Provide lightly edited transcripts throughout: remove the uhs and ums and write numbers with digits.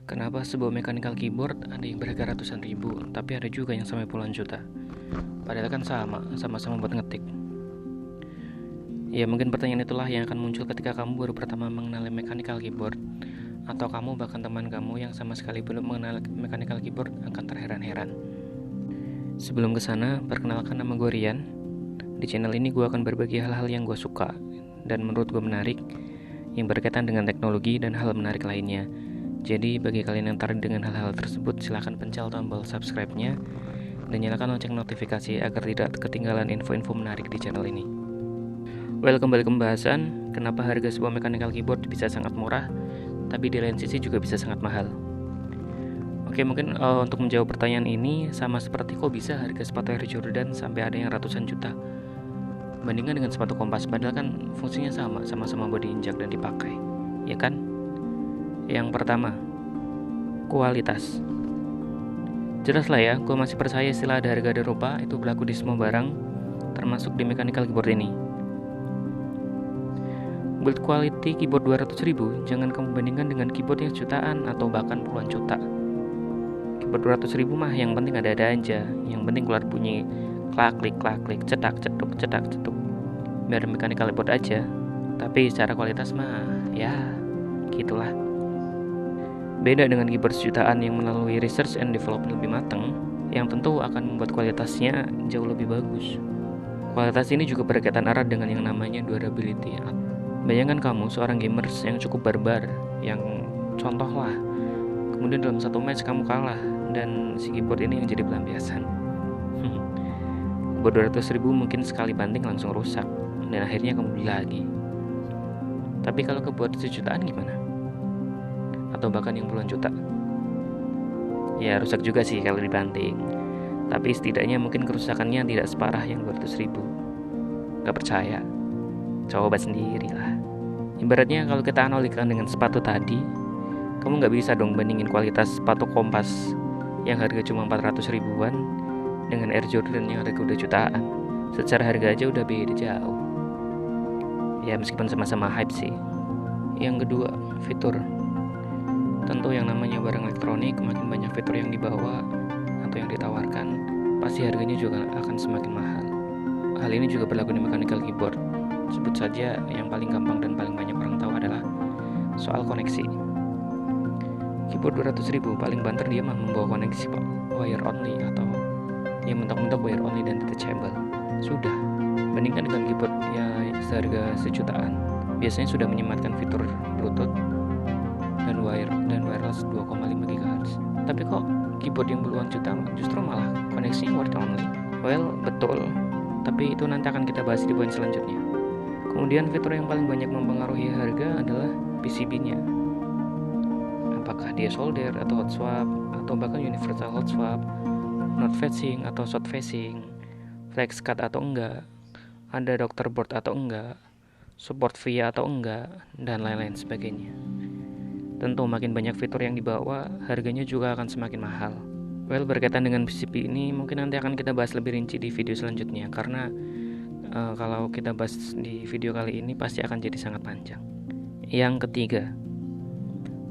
Kenapa sebuah mechanical keyboard ada yang berharga ratusan ribu, tapi ada juga yang sampai puluhan juta? Padahal kan sama-sama buat ngetik. Ya mungkin pertanyaan itulah yang akan muncul ketika kamu baru pertama mengenali mechanical keyboard, atau kamu bahkan teman kamu yang sama sekali belum mengenal mechanical keyboard akan terheran-heran. Sebelum kesana, perkenalkan nama gue Rian. Di channel ini gue akan berbagi hal-hal yang gue suka dan menurut gue menarik, yang berkaitan dengan teknologi dan hal menarik lainnya. Jadi bagi kalian yang tertarik dengan hal-hal tersebut, silahkan pencet tombol subscribe-nya dan nyalakan lonceng notifikasi agar tidak ketinggalan info-info menarik di channel ini. Kembali ke pembahasan, kenapa harga sebuah mechanical keyboard bisa sangat murah, tapi di lain sisi juga bisa sangat mahal. Oke, mungkin untuk menjawab pertanyaan ini, sama seperti kok bisa harga sepatu Air Jordan sampai ada yang ratusan juta bandingkan dengan sepatu Kompas, padahal kan fungsinya sama-sama buat diinjak dan dipakai, ya kan? Yang pertama, kualitas. Jelas lah ya, gue masih percaya istilah ada harga ada rupa itu berlaku di semua barang, termasuk di mechanical keyboard ini. Build quality keyboard 200 ribu, jangan kamu bandingkan dengan keyboard yang jutaan atau bahkan puluhan juta. Keyboard 200 ribu mah yang penting ada-ada aja, yang penting keluar bunyi klak-klik, cetak, cetuk. Biar mechanical keyboard aja, tapi secara kualitas mah, ya gitulah. Beda dengan keyboard jutaan yang melalui research and development lebih matang, yang tentu akan membuat kualitasnya jauh lebih bagus. Kualitas ini juga berkaitan erat dengan yang namanya durability. Bayangkan kamu seorang gamers yang cukup barbar, yang contoh lah, kemudian dalam satu match kamu kalah, dan si keyboard ini yang jadi pelampiasan. Keyboard 200 ribu mungkin sekali banting langsung rusak, dan akhirnya kamu beli lagi. Tapi kalau keyboard sejutaan gimana? Atau bahkan yang puluhan juta? Ya rusak juga sih kalau dibanting, tapi setidaknya mungkin kerusakannya tidak separah yang 200 ribu. Gak percaya? Coba sendiri lah. Ibaratnya kalau kita analogikan dengan sepatu tadi, kamu gak bisa dong bandingin kualitas sepatu Kompas yang harga cuma 400 ribuan dengan Air Jordan yang harga udah jutaan. Secara harga aja udah beda jauh. Ya meskipun sama-sama hype sih. Yang kedua, fitur. Tentu yang namanya barang elektronik, makin banyak fitur yang dibawa atau yang ditawarkan, pasti harganya juga akan semakin mahal. Hal ini juga berlaku di mechanical keyboard. Sebut saja yang paling gampang dan paling banyak orang tahu adalah soal koneksi. Keyboard 200 ribu paling banter dia mah membawa koneksi wire only atau yang mentok-mentok wire only dan detachable. Sudah, bandingkan dengan keyboard ya seharga sejutaan, biasanya sudah menyematkan fitur Bluetooth dan wireless 2,5 GHz. Tapi kok keyboard yang puluhan juta justru malah koneksinya wire only? Well, betul, tapi itu nanti akan kita bahas di poin selanjutnya. Kemudian fitur yang paling banyak mempengaruhi harga adalah PCB-nya. Apakah dia solder atau hot swap atau bahkan universal hot swap, not facing atau short facing, flex cut atau enggak, ada doctor board atau enggak, support VIA atau enggak, dan lain-lain sebagainya. Tentu makin banyak fitur yang dibawa, harganya juga akan semakin mahal. Berkaitan dengan PCB ini mungkin nanti akan kita bahas lebih rinci di video selanjutnya, karena kalau kita bahas di video kali ini pasti akan jadi sangat panjang. Yang ketiga,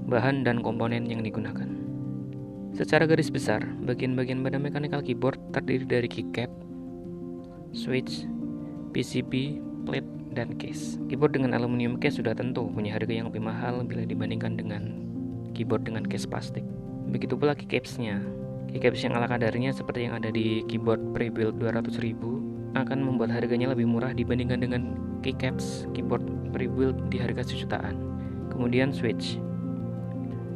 bahan dan komponen yang digunakan. Secara garis besar, bagian-bagian pada mechanical keyboard terdiri dari keycap, switch, PCB, plate, dan case. Keyboard dengan aluminium case sudah tentu punya harga yang lebih mahal bila dibandingkan dengan keyboard dengan case plastik. Begitu pula keycaps-nya. Keycaps yang ala kadarnya seperti yang ada di keyboard pre-build 200 ribu akan membuat harganya lebih murah dibandingkan dengan keycaps keyboard pre-build di harga sejutaan. Kemudian switch.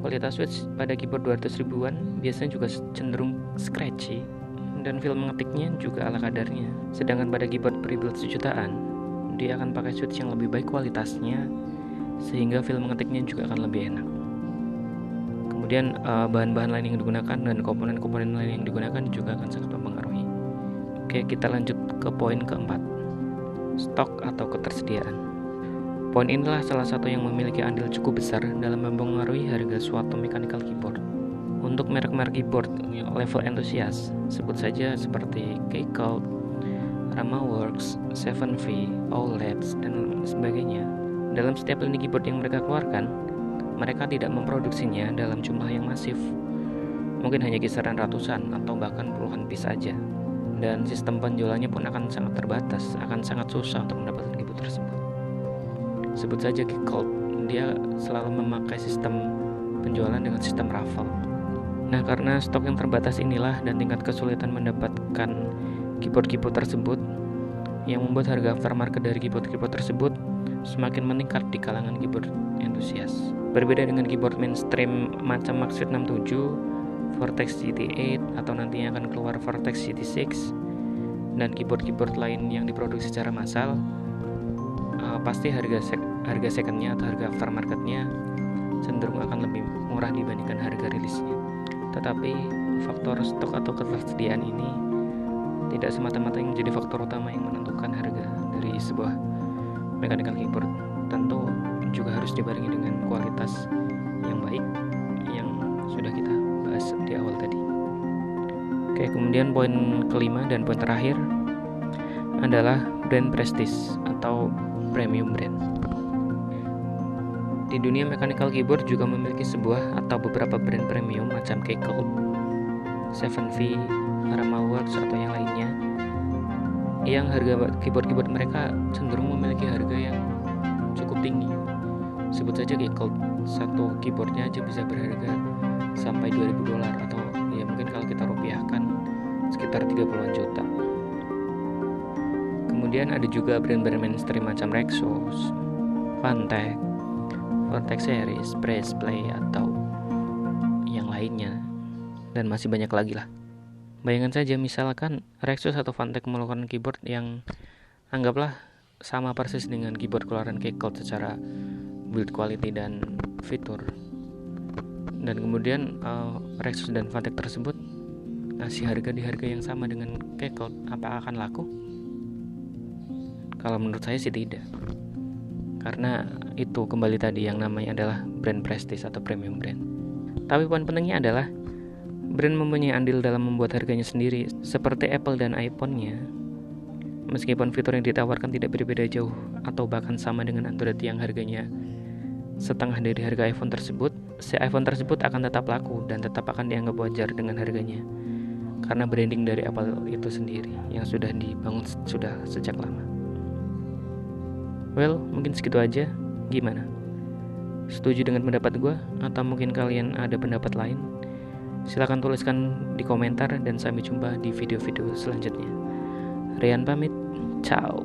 Kualitas switch pada keyboard 200 ribuan biasanya juga cenderung scratchy dan feel mengetiknya juga ala kadarnya. Sedangkan pada keyboard pre-build sejutaan, dia akan pakai switch yang lebih baik kualitasnya sehingga feel mengetiknya juga akan lebih enak. Kemudian bahan-bahan lain yang digunakan dan komponen-komponen lain yang digunakan juga akan sangat mempengaruhi. Oke, kita lanjut ke poin keempat, stok atau ketersediaan. Poin inilah salah satu yang memiliki andil cukup besar dalam mempengaruhi harga suatu mechanical keyboard. Untuk merek-merek keyboard level entusias, sebut saja seperti Keycult, Ramaworks, 7V, OLEDs, dan sebagainya. Dalam setiap lini keyboard yang mereka keluarkan, mereka tidak memproduksinya dalam jumlah yang masif. Mungkin hanya kisaran ratusan atau bahkan puluhan piece saja. Dan sistem penjualannya pun akan sangat terbatas, akan sangat susah untuk mendapatkan keyboard tersebut. Sebut saja Geekgold, dia selalu memakai sistem penjualan dengan sistem raffle. Nah, karena stok yang terbatas inilah dan tingkat kesulitan mendapatkan keyboard-keyboard tersebut yang membuat harga aftermarket dari keyboard-keyboard tersebut semakin meningkat di kalangan keyboard entusias. Berbeda dengan keyboard mainstream macam Maxfit 67, Vortex GT8 atau nantinya akan keluar Vortex GT6 dan keyboard-keyboard lain yang diproduksi secara massal, pasti harga secondnya atau harga aftermarketnya cenderung akan lebih murah dibandingkan harga rilisnya. Tetapi faktor stok atau ketersediaan ini tidak semata-mata yang menjadi faktor utama yang menentukan harga dari sebuah mechanical keyboard. Tentu juga harus dibarengi dengan kualitas yang baik yang sudah kita bahas di awal tadi. Oke, kemudian poin kelima dan poin terakhir adalah brand prestige atau premium brand. Di dunia mechanical keyboard juga memiliki sebuah atau beberapa brand premium macam Geekgold, 7V, Ramaworks atau yang lainnya, yang harga keyboard-keyboard mereka cenderung memiliki harga yang cukup tinggi. Sebut saja Geekgold, satu keyboardnya aja bisa berharga sampai $2.000 atau ya mungkin kalau kita rupiahkan sekitar 30-an juta. Kemudian ada juga brand-brand mainstream macam Rexus, Phanteks, Vortex Series, Pressplay atau yang lainnya, dan masih banyak lagi lah. Bayangkan saja misalkan Rexus atau Phanteks mengeluarkan keyboard yang anggaplah sama persis dengan keyboard keluaran Geekgold secara build quality dan fitur, dan kemudian Rexus dan Phanteks tersebut ngasih harga di harga yang sama dengan Geekgold, apa akan laku? Kalau menurut saya sih tidak, karena itu kembali tadi yang namanya adalah brand prestige atau premium brand. Tapi poin pentingnya adalah brand mempunyai andil dalam membuat harganya sendiri. Seperti Apple dan iPhone-nya, meskipun fitur yang ditawarkan tidak berbeda jauh atau bahkan sama dengan Android yang harganya setengah dari harga iPhone tersebut, si iPhone tersebut akan tetap laku dan tetap akan dianggap wajar dengan harganya, karena branding dari Apple itu sendiri yang sudah dibangun sudah sejak lama. Well, mungkin segitu aja. Gimana? Setuju dengan pendapat gue? Atau mungkin kalian ada pendapat lain? Silahkan tuliskan di komentar dan sampai jumpa di video-video selanjutnya. Rian pamit, ciao.